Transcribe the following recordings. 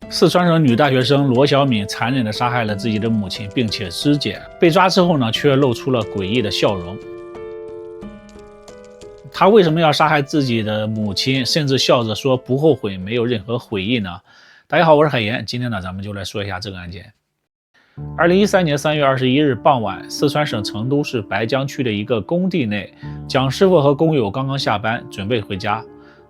四川省女大学生罗小敏残忍地杀害了自己的母亲，并且肢解。被抓之后呢，却露出了诡异的笑容。她为什么要杀害自己的母亲，甚至笑着说不后悔，没有任何悔意呢？大家好，我是海岩，今天呢，咱们就来说一下这个案件。2013年3月21日傍晚，四川省成都市白江区的一个工地内，蒋师傅和工友刚刚下班，准备回家。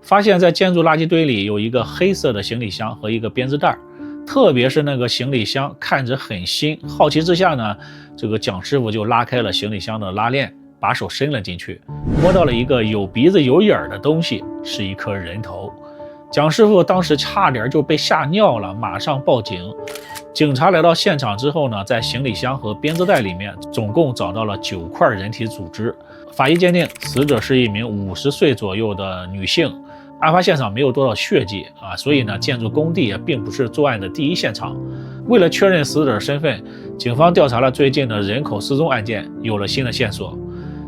发现在建筑垃圾堆里有一个黑色的行李箱和一个编织袋，特别是那个行李箱看着很新。好奇之下呢，这个蒋师傅就拉开了行李箱的拉链，把手伸了进去，摸到了一个有鼻子有眼的东西，是一颗人头。蒋师傅当时差点就被吓尿了，马上报警。警察来到现场之后呢，在行李箱和编织袋里面总共找到了9块人体组织。法医鉴定，死者是一名50岁左右的女性。案发现场没有多少血迹所以呢，建筑工地也并不是作案的第一现场。为了确认死者身份，警方调查了最近的人口失踪案件，有了新的线索。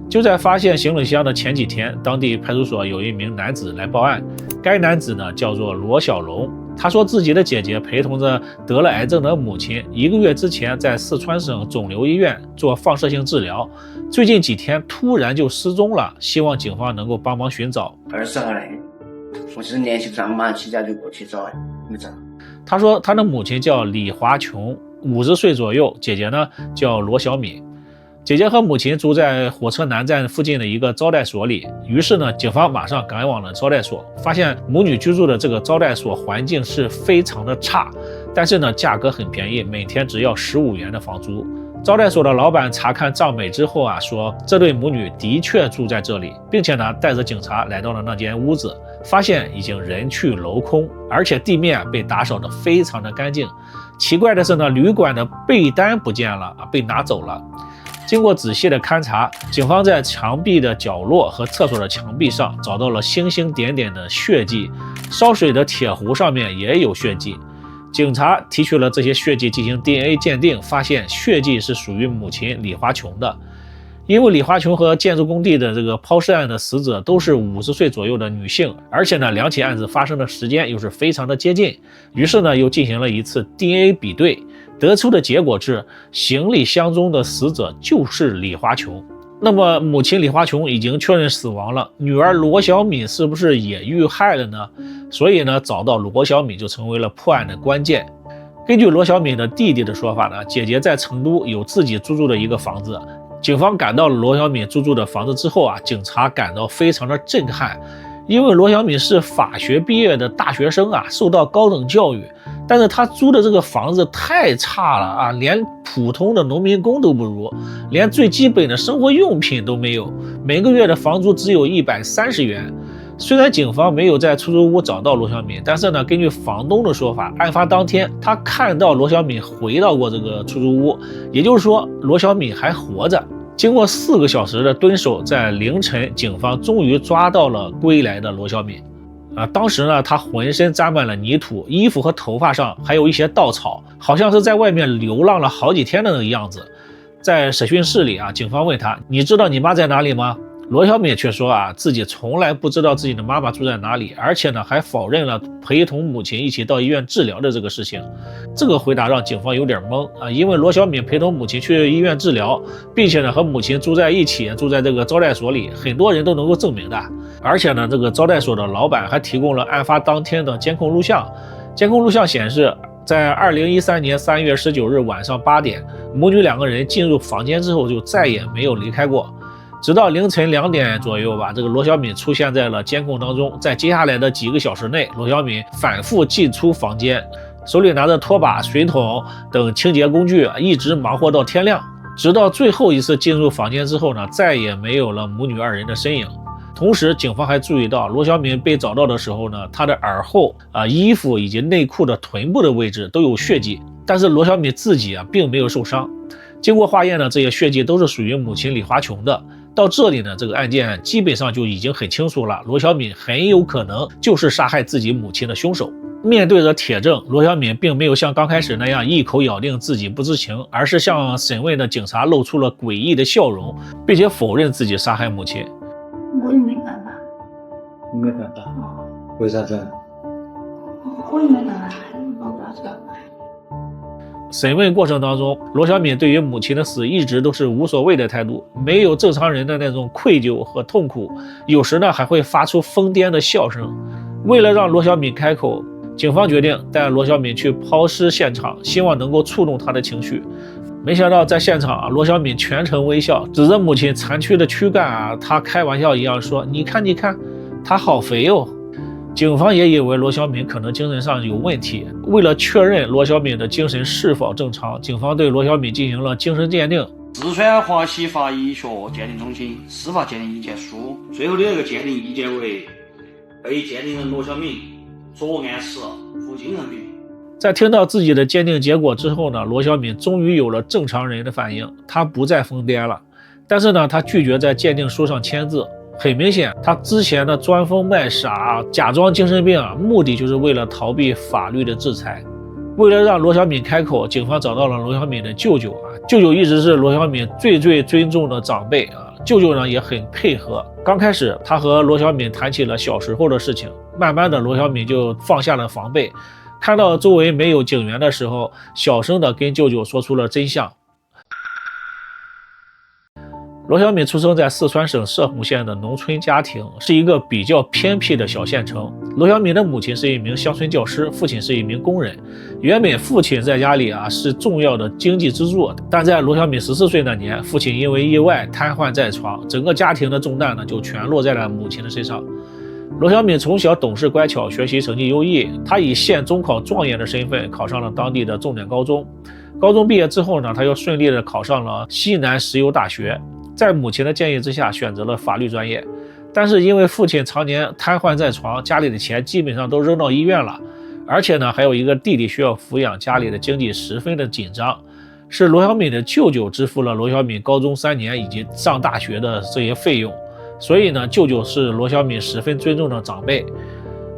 就在发现行李箱的前几天，当地派出所有一名男子来报案。该男子呢叫做罗小龙，他说自己的姐姐陪同着得了癌症的母亲1个月之前在四川省肿瘤医院做放射性治疗，最近几天突然就失踪了，希望警方能够帮忙寻找。20号嘞，我其实联系不上，马上起家就过去找，没找。他说他的母亲叫李华琼，50岁左右，姐姐呢叫罗小敏。姐姐和母亲住在火车南站附近的一个招待所里，于是呢，警方马上赶往了招待所，发现母女居住的这个招待所环境是非常的差，但是呢，价格很便宜，每天只要15元的房租。招待所的老板查看账本之后说这对母女的确住在这里，并且呢，带着警察来到了那间屋子，发现已经人去楼空，而且地面被打扫得非常的干净。奇怪的是呢，旅馆的被单不见了，被拿走了。经过仔细的勘查，警方在墙壁的角落和厕所的墙壁上找到了星星点点的血迹，烧水的铁壶上面也有血迹。警察提取了这些血迹进行 DNA 鉴定，发现血迹是属于母亲李华琼的。因为李华琼和建筑工地的这个抛尸案的死者都是50岁左右的女性，而且呢，两起案子发生的时间又是非常的接近，于是呢，又进行了一次 DNA 比对，得出的结果是行李箱中的死者就是李华琼。那么母亲李华琼已经确认死亡了，女儿罗小敏是不是也遇害了呢？所以呢，找到罗小敏就成为了破案的关键。根据罗小敏的弟弟的说法呢，姐姐在成都有自己租住的一个房子。警方赶到了罗小敏租住的房子之后警察感到非常的震撼，因为罗小敏是法学毕业的大学生受到高等教育，但是他租的这个房子太差了连普通的农民工都不如，连最基本的生活用品都没有，每个月的房租只有130元。虽然警方没有在出租屋找到罗小敏，但是呢，根据房东的说法，案发当天他看到罗小敏回到过这个出租屋，也就是说罗小敏还活着。经过4个小时的蹲守，在凌晨，警方终于抓到了归来的罗小敏。当时呢，他浑身沾满了泥土，衣服和头发上还有一些稻草，好像是在外面流浪了好几天的那个样子。在审讯室里警方问他：“你知道你妈在哪里吗？”罗小敏却说自己从来不知道自己的妈妈住在哪里，而且呢还否认了陪同母亲一起到医院治疗的这个事情。这个回答让警方有点懵因为罗小敏陪同母亲去医院治疗，并且呢和母亲住在一起，住在这个招待所里，很多人都能够证明的。而且呢，这个招待所的老板还提供了案发当天的监控录像。监控录像显示，在2013年3月19日晚上8点，母女2个人进入房间之后就再也没有离开过。直到凌晨2点左右这个罗小敏出现在了监控当中。在接下来的几个小时内，罗小敏反复进出房间，手里拿着拖把、水桶等清洁工具，一直忙活到天亮。直到最后一次进入房间之后呢，再也没有了母女2人的身影。同时，警方还注意到，罗小敏被找到的时候呢，她的耳后衣服以及内裤的臀部的位置都有血迹，但是罗小敏自己并没有受伤。经过化验呢，这些血迹都是属于母亲李华琼的。到这里呢，这个案件基本上就已经很清楚了，罗小敏很有可能就是杀害自己母亲的凶手。面对着铁证，罗小敏并没有像刚开始那样一口咬定自己不知情，而是向审问的警察露出了诡异的笑容，并且否认自己杀害母亲。我也没办法。你没办法？为啥子？我也没办法，老板。审问过程当中，罗小敏对于母亲的死一直都是无所谓的态度，没有正常人的那种愧疚和痛苦，有时呢还会发出疯癫的笑声。为了让罗小敏开口，警方决定带罗小敏去抛尸现场，希望能够触动她的情绪。没想到在现场罗小敏全程微笑，指着母亲残缺的躯干她开玩笑一样说：“你看，你看，她好肥哦。”警方也以为罗小敏可能精神上有问题，为了确认罗小敏的精神是否正常，警方对罗小敏进行了精神鉴定。四川华西法医学鉴定中心司法鉴定意见书最后的那个鉴定意见为：被鉴定人罗小敏作案时负精神病。在听到自己的鉴定结果之后呢，罗小敏终于有了正常人的反应，她不再疯癫了。但是呢，她拒绝在鉴定书上签字。很明显，他之前的装疯卖傻、假装精神病目的就是为了逃避法律的制裁。为了让罗小敏开口，警方找到了罗小敏的舅舅舅舅一直是罗小敏最尊重的长辈舅舅呢也很配合。刚开始，他和罗小敏谈起了小时候的事情，慢慢的，罗小敏就放下了防备，看到周围没有警员的时候，小声的跟舅舅说出了真相。罗小敏出生在四川省摄湖县的农村家庭，是一个比较偏僻的小县城。罗小敏的母亲是一名乡村教师，父亲是一名工人。原本父亲在家里是重要的经济支柱，但在罗小敏14岁那年，父亲因为意外瘫痪在床，整个家庭的重担就全落在了母亲的身上。罗小敏从小懂事乖巧，学习成绩优异，她以县中考状元的身份考上了当地的重点高中。高中毕业之后呢，她又顺利的考上了西南石油大学。在母亲的建议之下，选择了法律专业，但是因为父亲常年瘫痪在床，家里的钱基本上都扔到医院了，而且呢还有一个弟弟需要抚养，家里的经济十分的紧张，是罗小敏的舅舅支付了罗小敏高中3年以及上大学的这些费用，所以呢舅舅是罗小敏十分尊重的长辈。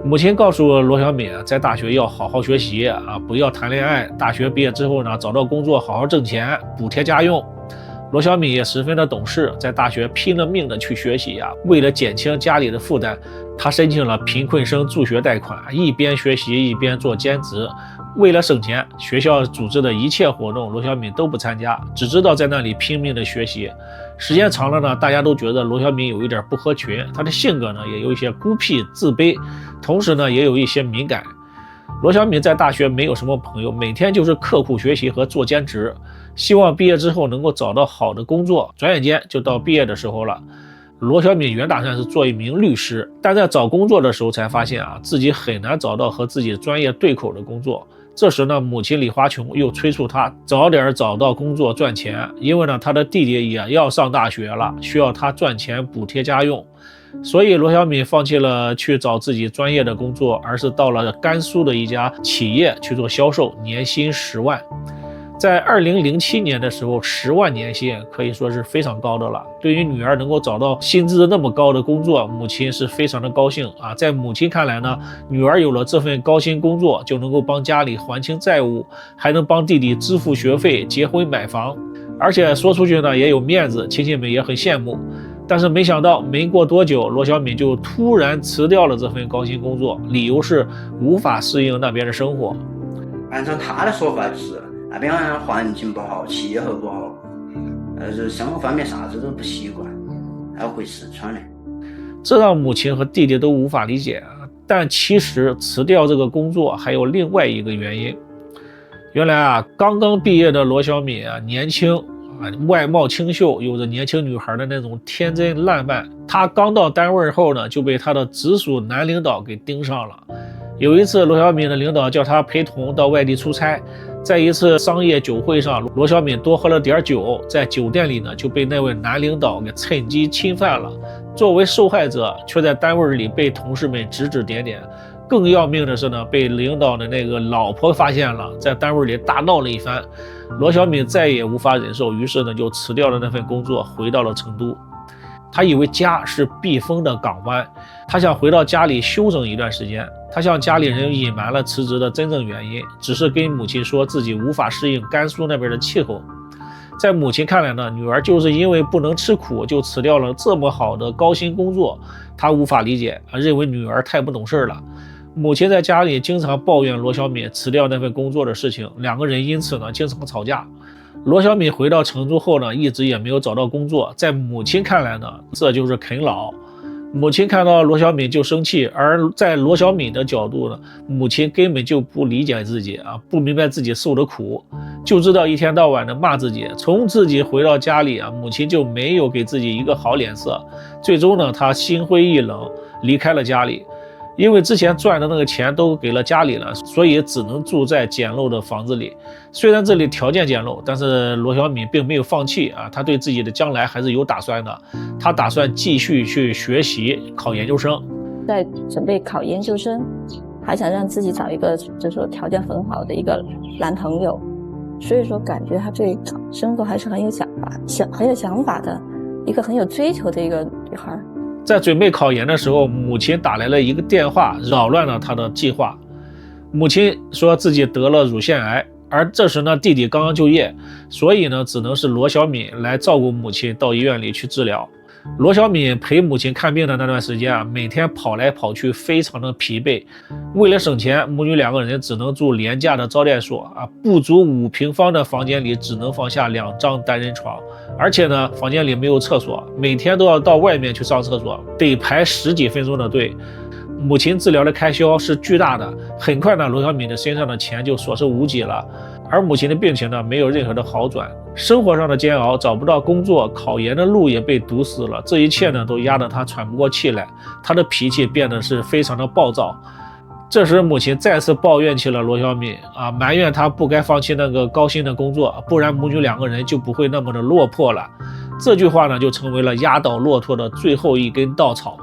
母亲告诉罗小敏，在大学要好好学习不要谈恋爱，大学毕业之后呢找到工作好好挣钱，补贴家用。罗小敏也十分的懂事，在大学拼了命的去学习为了减轻家里的负担，她申请了贫困生助学贷款，一边学习一边做兼职。为了省钱，学校组织的一切活动罗小敏都不参加，只知道在那里拼命的学习。时间长了呢，大家都觉得罗小敏有一点不合群，她的性格呢也有一些孤僻自卑，同时呢也有一些敏感。罗小敏在大学没有什么朋友，每天就是刻苦学习和做兼职，希望毕业之后能够找到好的工作。转眼间就到毕业的时候了。罗小敏原打算是做一名律师，但在找工作的时候才发现自己很难找到和自己专业对口的工作。这时呢，母亲李华琼又催促她早点找到工作赚钱，因为呢她的弟弟也要上大学了，需要她赚钱补贴家用。所以罗小敏放弃了去找自己专业的工作，而是到了甘肃的一家企业去做销售，年薪10万。在2007年的时候，10万年薪可以说是非常高的了。对于女儿能够找到薪资那么高的工作，母亲是非常的高兴在母亲看来呢，女儿有了这份高薪工作，就能够帮家里还清债务，还能帮弟弟支付学费、结婚买房，而且说出去呢也有面子，亲戚们也很羡慕。但是没想到没过多久，罗小敏就突然辞掉了这份高薪工作，理由是无法适应那边的生活。按照他的说法就是那边环境不好，气候不好，生活方面啥子都不习惯，还要回四川的。这让母亲和弟弟都无法理解但其实辞掉这个工作还有另外一个原因。原来刚刚毕业的罗小敏年轻外貌清秀，有着年轻女孩的那种天真烂漫。她刚到单位后呢，就被她的直属男领导给盯上了。有一次，罗小敏的领导叫她陪同到外地出差，在一次商业酒会上，罗小敏多喝了点酒，在酒店里呢就被那位男领导给趁机侵犯了。作为受害者，却在单位里被同事们指指点点。更要命的是呢，被领导的那个老婆发现了，在单位里大闹了一番。罗小敏再也无法忍受，于是呢就辞掉了那份工作，回到了成都。他以为家是避风的港湾，他想回到家里休整一段时间。他向家里人隐瞒了辞职的真正原因，只是跟母亲说自己无法适应甘肃那边的气候。在母亲看来呢，女儿就是因为不能吃苦，就辞掉了这么好的高薪工作。她无法理解，认为女儿太不懂事了。母亲在家里经常抱怨罗小敏辞掉那份工作的事情，两个人因此呢经常吵架。罗小敏回到成都后呢，一直也没有找到工作，在母亲看来呢，这就是啃老。母亲看到罗小敏就生气，而在罗小敏的角度呢，母亲根本就不理解自己啊，不明白自己受的苦，就知道一天到晚的骂自己。从自己回到家里啊，母亲就没有给自己一个好脸色。最终呢，她心灰意冷，离开了家里。因为之前赚的那个钱都给了家里了，所以只能住在简陋的房子里。虽然这里条件简陋，但是罗小敏并没有放弃啊，她对自己的将来还是有打算的。她打算继续去学习，考研究生。在准备考研究生，还想让自己找一个就是说条件很好的一个男朋友，所以说感觉她对生活还是很有想法的，一个很有追求的一个女孩。在准备考研的时候，母亲打来了一个电话，扰乱了她的计划。母亲说自己得了乳腺癌，而这时呢，弟弟刚刚就业，所以呢，只能是罗小敏来照顾母亲到医院里去治疗。罗小敏陪母亲看病的那段时间啊，每天跑来跑去，非常的疲惫。为了省钱，母女两个人只能住廉价的招待所啊，不足5平方的房间里只能放下2张单人床，而且呢，房间里没有厕所，每天都要到外面去上厕所，得排10几分钟的队。母亲治疗的开销是巨大的，很快呢，罗小敏的身上的钱就所剩无几了。而母亲的病情呢，没有任何的好转，生活上的煎熬，找不到工作，考研的路也被堵死了，这一切呢，都压得她喘不过气来，她的脾气变得是非常的暴躁。这时母亲再次抱怨起了罗小敏啊，埋怨她不该放弃那个高薪的工作，不然母女两个人就不会那么的落魄了。这句话呢，就成为了压倒骆驼的最后一根稻草。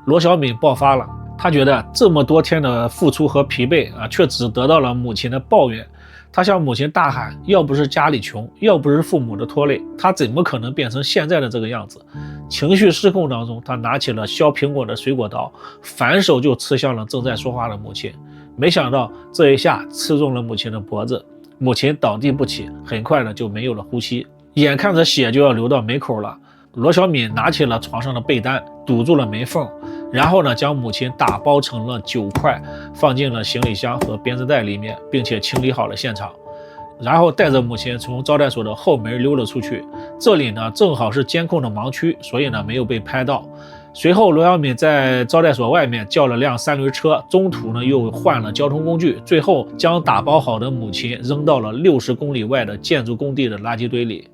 罗小敏爆发了，她觉得这么多天的付出和疲惫啊，却只得到了母亲的抱怨。她向母亲大喊，要不是家里穷，要不是父母的拖累，她怎么可能变成现在的这个样子？情绪失控当中，她拿起了削苹果的水果刀，反手就刺向了正在说话的母亲。没想到这一下刺中了母亲的脖子，母亲倒地不起，很快呢就没有了呼吸，眼看着血就要流到门口了。罗小敏拿起了床上的被单，堵住了门缝，然后呢，将母亲打包成了9块，放进了行李箱和编织袋里面，并且清理好了现场，然后带着母亲从招待所的后门溜了出去。这里呢，正好是监控的盲区，所以呢，没有被拍到。随后，罗小敏在招待所外面叫了辆3轮车，中途呢又换了交通工具，最后将打包好的母亲扔到了60公里外的建筑工地的垃圾堆里。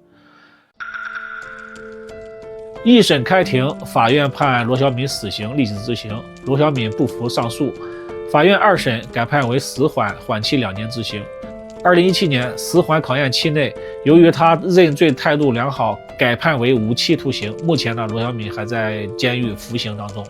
一审开庭，法院判罗小敏死刑，立即执行。罗小敏不服上诉，法院2审改判为死缓，缓期2年执行。2017年死缓考验期内，由于他认罪态度良好，改判为无期徒刑。目前呢，罗小敏还在监狱服刑当中。